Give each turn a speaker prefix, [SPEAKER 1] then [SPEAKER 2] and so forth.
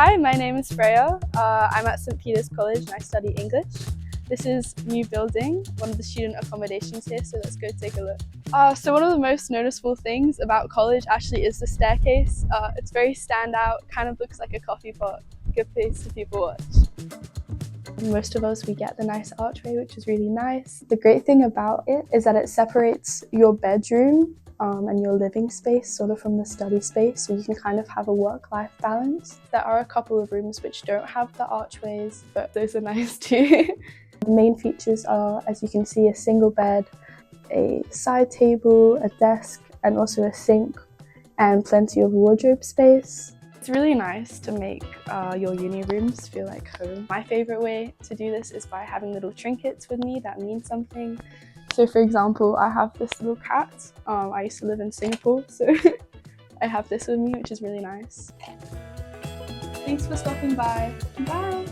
[SPEAKER 1] Hi, my name is Freya. I'm at St Peter's College and I study English. This is New Building, one of the student accommodations here, so let's go take a look. So one of the most noticeable things about college actually is the staircase. It's very standout, kind of looks like a coffee pot. Good place for people watch. Most of us, we get the nice archway, which is really nice. The great thing about it is that it separates your bedroom and your living space sort of from the study space, so you can kind of have a work-life balance. There are a couple of rooms which don't have the archways, but those are nice too. The main features are, as you can see, a single bed, a side table, a desk, and also a sink, and plenty of wardrobe space. It's really nice to make your uni rooms feel like home. My favourite way to do this is by having little trinkets with me that mean something. So for example, I have this little cat. I used to live in Singapore, so I have this with me, which is really nice. Thanks for stopping by. Bye!